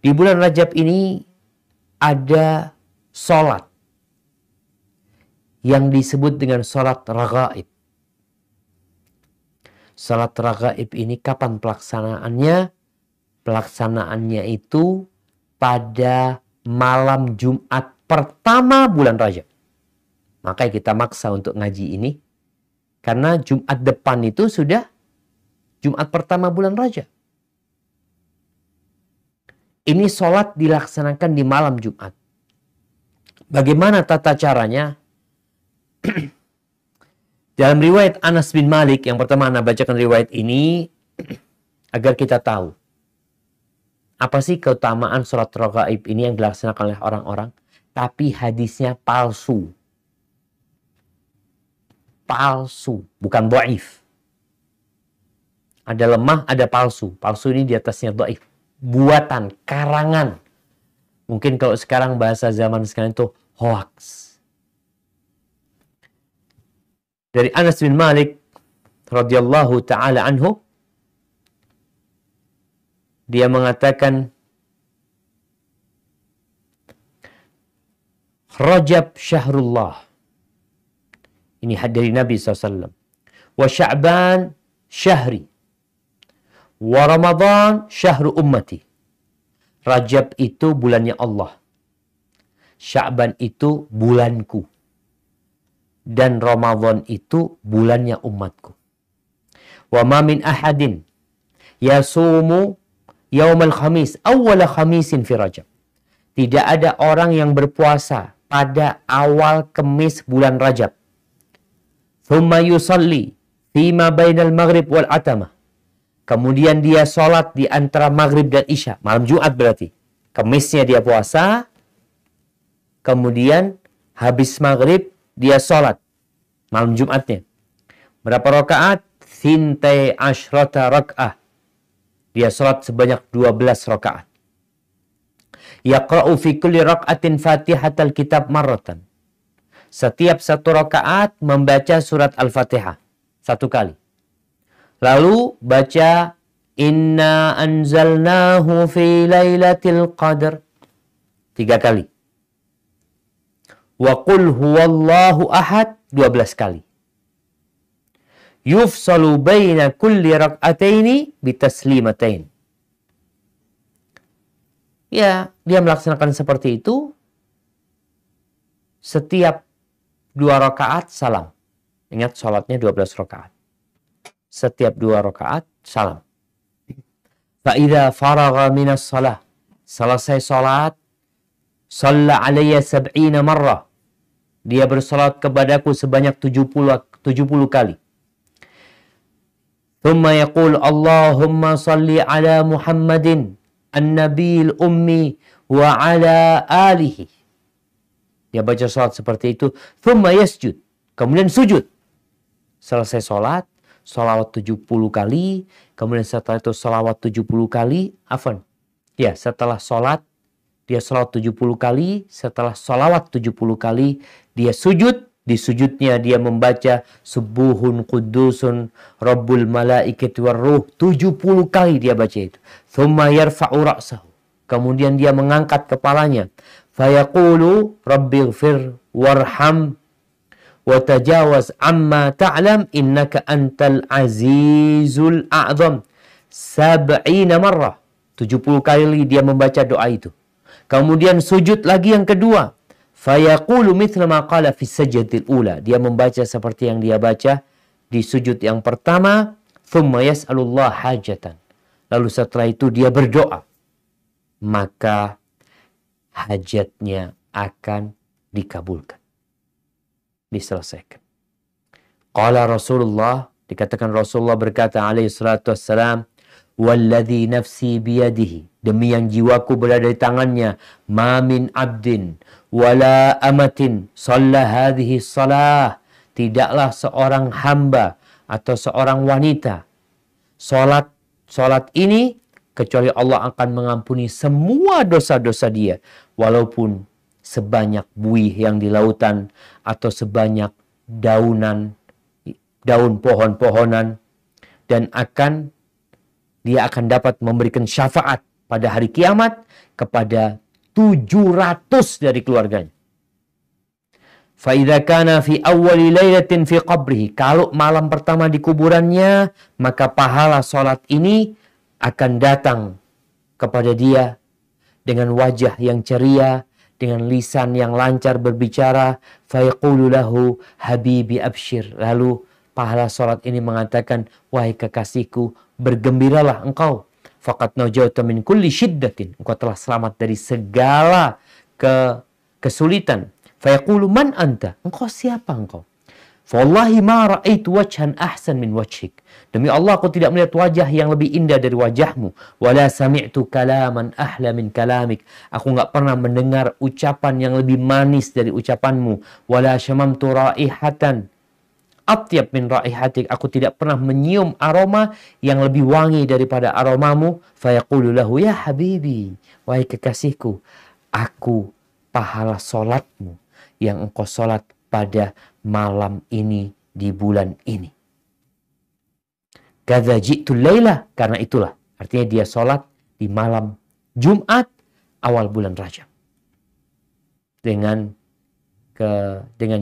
Di bulan Rajab ini ada sholat yang disebut dengan sholat raghaib. Sholat raghaib ini kapan pelaksanaannya? Pelaksanaannya itu pada malam Jumat pertama bulan Rajab. Makanya kita maksa untuk ngaji ini. Karena Jumat depan itu sudah Jumat pertama bulan Rajab. Ini sholat dilaksanakan di malam Jumat. Bagaimana tata caranya? Dalam riwayat Anas bin Malik, yang pertama Anda bacakan riwayat ini agar kita tahu apa sih keutamaan sholat raghaib ini yang dilaksanakan oleh orang-orang, tapi hadisnya palsu. Palsu, bukan dhaif. Ada lemah, ada palsu. Palsu ini di atasnya dhaif. Buatan, karangan. Mungkin kalau sekarang bahasa zaman sekarang itu hoax. Dari Anas bin Malik radhiyallahu taala anhu, dia mengatakan Rajab syahrullah. Ini dari Nabi SAW. Wa Sya'ban syahri. Wa Ramadan syahru ummati. Rajab itu bulannya Allah. Sya'ban itu bulanku. Dan Ramadan itu bulannya umatku. Wa ma min ahadin yasumu yaumal khamis awwala khamisin fi Rajab. Tidak ada orang yang berpuasa pada awal Kemis bulan Rajab. Thumma yusalli fima bainal maghrib wal atamah. Kemudian dia sholat di antara maghrib dan isya. Malam Jumat berarti. Kemisnya dia puasa. Kemudian habis maghrib dia sholat. Malam Jumatnya. Berapa rakaat? Thintai ashrata rak'ah. Dia sholat sebanyak 12 rakaat. Yaqra'u fi kulli rak'atin fatihatal kitab marratan. Setiap satu rakaat membaca surat Al-Fatihah. Satu kali. Lalu baca Inna anzalnahu fi lailatul qadr. 3 kali. Wa qul huwallahu ahad 12 kali. Yufsalu baina kulli rak'ataini bitaslimatain. Ya, dia melaksanakan seperti itu. Setiap 2 rakaat salam. Ingat sholatnya 12 rakaat. Setiap 2 rakaat salam. Fa'idha faragha minas salah. Selesai sholat. Shalla alaiya 70 marrah. Dia bersalat kepadaku sebanyak 70 kali. Thumma yaqul Allahumma salli ala Muhammadin an-nabiyil ummi wa ala alihi. Dia baca salat seperti itu. Thumma yasjud. Kemudian sujud. Selesai salat, salawat 70 kali. Kemudian setelah itu salawat 70 kali. Afwan. Ya, setelah salat dia salawat 70 kali. Setelah salawat 70 kali, dia sujud. Di sujudnya dia membaca Subuhun Qudusun Rabbul Malaikati Warruh. 70 kali dia baca itu. Thumma yarfa'u ra'sahu. Kemudian dia mengangkat kepalanya. Fayaqulu Rabbighfir warham wa tajawaz amma ta'lam innaka antal azizul a'zam. 70 marrah. 70 kali dia membaca doa itu. Kemudian sujud lagi yang kedua. Fayaqulu mithla ma qala fi sajdatil ula. Dia membaca seperti yang dia baca di sujud yang pertama. Thumma yas'alullah hajatan. Lalu setelah itu dia berdoa. Maka hajatnya akan dikabulkan. Diselesaikan. Qala Rasulullah. Dikatakan Rasulullah berkata alaihi salatu wassalam. Walladhi nafsi biyadihi. Demi yang jiwaku berada di tangannya. Ma min abdin wala amatin shalla hadhihi salah. Tidaklah seorang hamba atau seorang wanita salat ini kecuali Allah akan mengampuni semua dosa-dosa dia, walaupun sebanyak buih yang di lautan atau sebanyak daun pohon-pohonan, dan dia akan dapat memberikan syafaat pada hari kiamat kepada 700 dari keluarganya. Fa'idha kana fi awwali laylatin fi qabrihi. Kalau malam pertama di kuburannya, maka pahala sholat ini akan datang kepada dia dengan wajah yang ceria, dengan lisan yang lancar berbicara. Fayaqulu lahu habibi abshir. Lalu pahala sholat ini mengatakan, wahai kekasihku, bergembiralah engkau. Faqad najauta min kulli syiddatin. Engkau telah selamat dari segala kesulitan. Fayaqulu man anta? Engkau siapa engkau? Fawallahi ma ra'aitu wajhan ahsan min wajhik. Demi Allah, aku tidak melihat wajah yang lebih indah dari wajahmu. Wala sami'tu kalaman ahla min kalamik. Aku enggak pernah mendengar ucapan yang lebih manis dari ucapanmu. Wala syamamtu raihatan atyab min raihatik. Aku tidak pernah menyium aroma yang lebih wangi daripada aromamu. Fayaqulu lahu ya habibi, wahai kekasihku, aku pahala solatmu yang engkau solat pada malam ini di bulan ini. Kadza ji'tul laila, karena itulah artinya dia solat di malam Jumat awal bulan Rajab. Dengan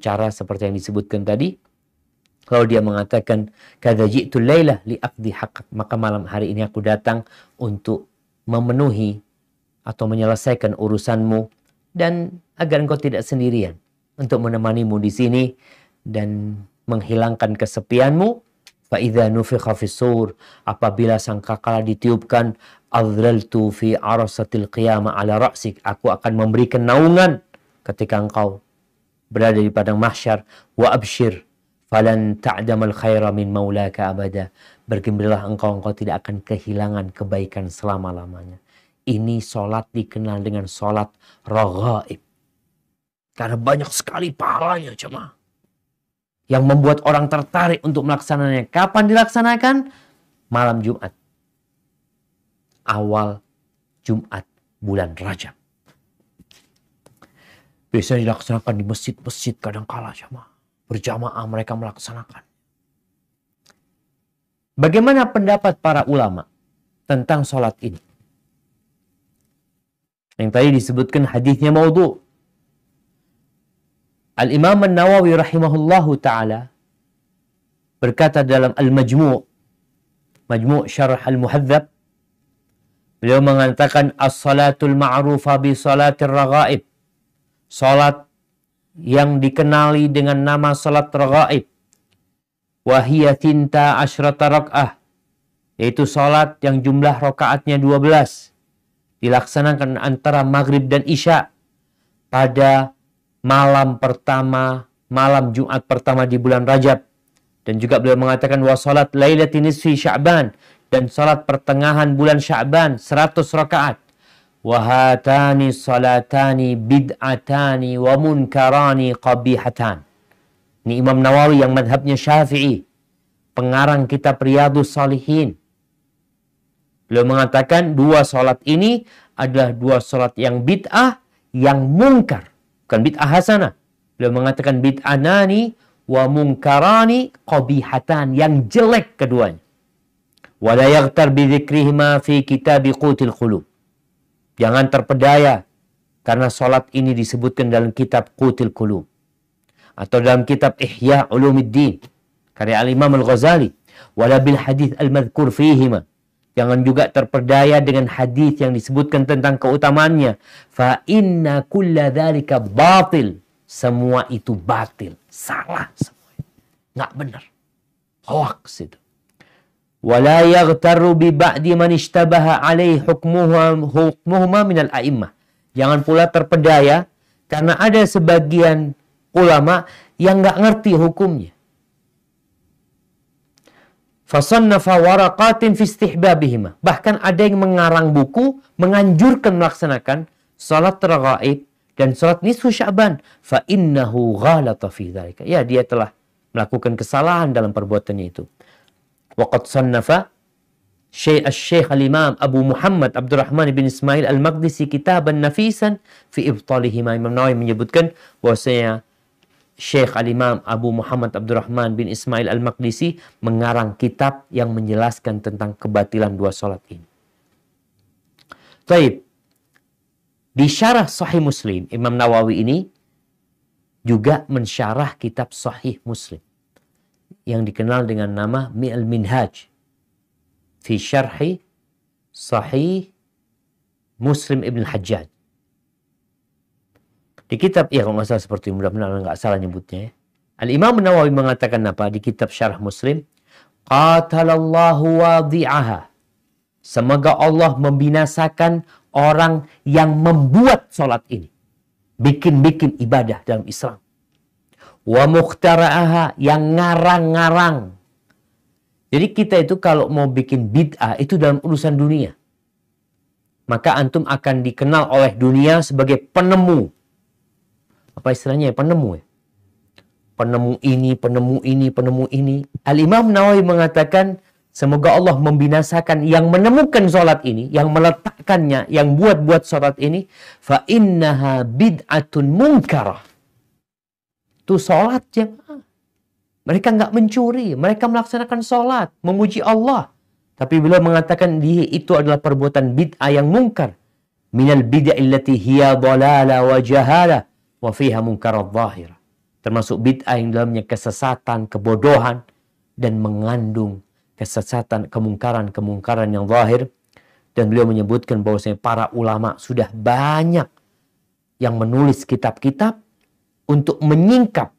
cara seperti yang disebutkan tadi. Kalau dia mengatakan kadza ji'tul laila li aqdi haqqak, maka malam hari ini aku datang untuk memenuhi atau menyelesaikan urusanmu dan agar engkau tidak sendirian, untuk menemanimu di sini dan menghilangkan kesepianmu. Fa idza nufikha fis-sur, apabila sangkakala ditiupkan, adzlaltu fi arasatil qiyamah ala ra'sik, aku akan memberikan naungan ketika engkau berada di padang mahsyar. Wa abshir falan ta'damal khaira min maulaka abada, bergembiralah engkau tidak akan kehilangan kebaikan selama-lamanya. Ini solat dikenal dengan solat raghaib. Karena banyak sekali pahalanya, jemaah. Yang membuat orang tertarik untuk melaksanakannya. Kapan dilaksanakan? Malam Jumat. Awal Jumat bulan Rajab. Biasanya dilaksanakan di masjid-masjid kadangkala, jemaah. Berjamaah mereka melaksanakan. Bagaimana pendapat para ulama tentang solat ini? Yang tadi disebutkan hadisnya maudhu'. Al-Imam An-Nawawi rahimahullahu ta'ala berkata dalam Al-Majmu' Syarh Al-Muhadzab, beliau mengatakan as-salatul ma'rufa bi salatir raghaib, salat yang dikenali dengan nama salat raghaib, wa hiya tinta asyrata rak'ah, yaitu salat yang jumlah rakaatnya 12, dilaksanakan antara maghrib dan isya pada malam Jumat pertama di bulan Rajab. Dan juga beliau mengatakan wa salat lailatin nisfi Sya'ban, dan salat pertengahan bulan Sya'ban 100 rakaat. Wa hatani salatani bid'atani wa munkarani qabihatan. Ini Imam Nawawi yang madhabnya Syafi'i, pengarang kitab Riyadhus Shalihin. Beliau mengatakan dua salat ini adalah dua salat yang bid'ah, yang mungkar. Bukan bid'ah hasanah. Beliau mengatakan bid'anani wa munkarani qabihatan, yang jelek keduanya. Wa la yaghtar bi dzikrihima fi kitab Qutil Qulub. Jangan terpedaya karena salat ini disebutkan dalam kitab Qutil Qulub atau dalam kitab Ihya Ulumuddin karya Al-Imam Al-Ghazali. Wala bil hadits al-madhkur fihima. Jangan juga terpedaya dengan hadis yang disebutkan tentang keutamaannya. Fa inna kulla dzalika batil. Semua itu batil, salah semua. Enggak benar. Hoax itu. Wala yaghtarru bi ba'di man ishtabaha alaihi hukmuhuma minal a'immah. Jangan pula terpedaya karena ada sebagian ulama yang enggak ngerti hukumnya. Fasannafa waraqatin fi istihbabihima. Bahkan ada yang mengarang buku menganjurkan melaksanakan salat raghaib dan salat nisfu Sya'ban. Fa innahu ghalata fi dzalika. Ya, dia telah melakukan kesalahan dalam perbuatannya itu. Waqad sannafa Syekh Al-Imam Abu Muhammad Abdurrahman bin Ismail Al-Maqdisi kitaban nafisan fi ibtalihima. Imam Nawawi menyebutkan bahwasanya Syekh Al-Imam Abu Muhammad Abdurrahman bin Ismail Al-Maqdisi mengarang kitab yang menjelaskan tentang kebatilan dua salat ini. Taib. Di syarah Sahih Muslim, Imam Nawawi ini juga mensyarah kitab Sahih Muslim yang dikenal dengan nama Al-Minhaj fi syarhi Sahih Muslim Ibn Hajjaj. Di kitab, ya kalau nggak salah seperti mudah-mudahan nggak salah nyebutnya ya. Al-Imam Nawawi mengatakan apa di kitab Syarah Muslim? Qatalallahu wadi'aha. Semoga Allah membinasakan orang yang membuat sholat ini. Bikin-bikin ibadah dalam Islam. Wa mukhtara'aha, yang ngarang-ngarang. Jadi kita itu kalau mau bikin bid'ah itu dalam urusan dunia. Maka antum akan dikenal oleh dunia sebagai penemu. Apa istilahnya ya? Penemu ya? Penemu ini, penemu ini, penemu ini. Al-Imam Nawawi mengatakan, semoga Allah membinasakan yang menemukan sholat ini, yang meletakkannya, yang buat-buat sholat ini. Fa innaha bid'atun munkarah. Itu sholat jemaah. Mereka nggak mencuri, mereka melaksanakan sholat, memuji Allah. Tapi beliau mengatakan dia itu adalah perbuatan bid'ah yang mungkar. Minal bid'ah illati hiya dhalala wa jahala wa fiha munkarat zahira. Termasuk bid'ah yang dalamnya kesesatan, kebodohan, dan mengandung kesesatan, kemungkaran yang zahir. Dan beliau menyebutkan bahwasanya para ulama sudah banyak yang menulis kitab-kitab untuk menyingkap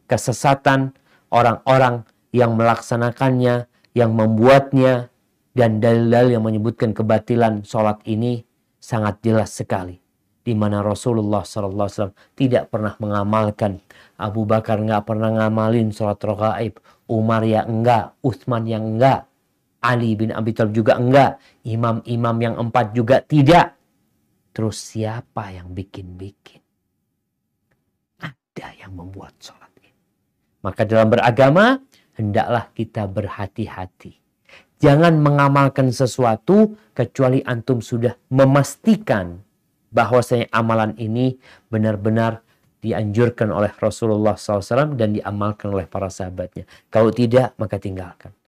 kesesatan orang-orang yang melaksanakannya, yang membuatnya, dan dalil-dalil yang menyebutkan kebatilan sholat ini sangat jelas sekali. Di mana Rasulullah SAW tidak pernah mengamalkan. Abu Bakar nggak pernah ngamalin sholat raghaib. Umar ya enggak. Utsman yang enggak. Ali bin Abi Thalib juga enggak. Imam-imam yang 4 juga tidak. Terus siapa yang bikin-bikin? Ada yang membuat sholat ini. Maka dalam beragama, hendaklah kita berhati-hati. Jangan mengamalkan sesuatu kecuali antum sudah memastikan bahwasanya amalan ini benar-benar dianjurkan oleh Rasulullah SAW dan diamalkan oleh para sahabatnya. Kalau tidak, maka tinggalkan.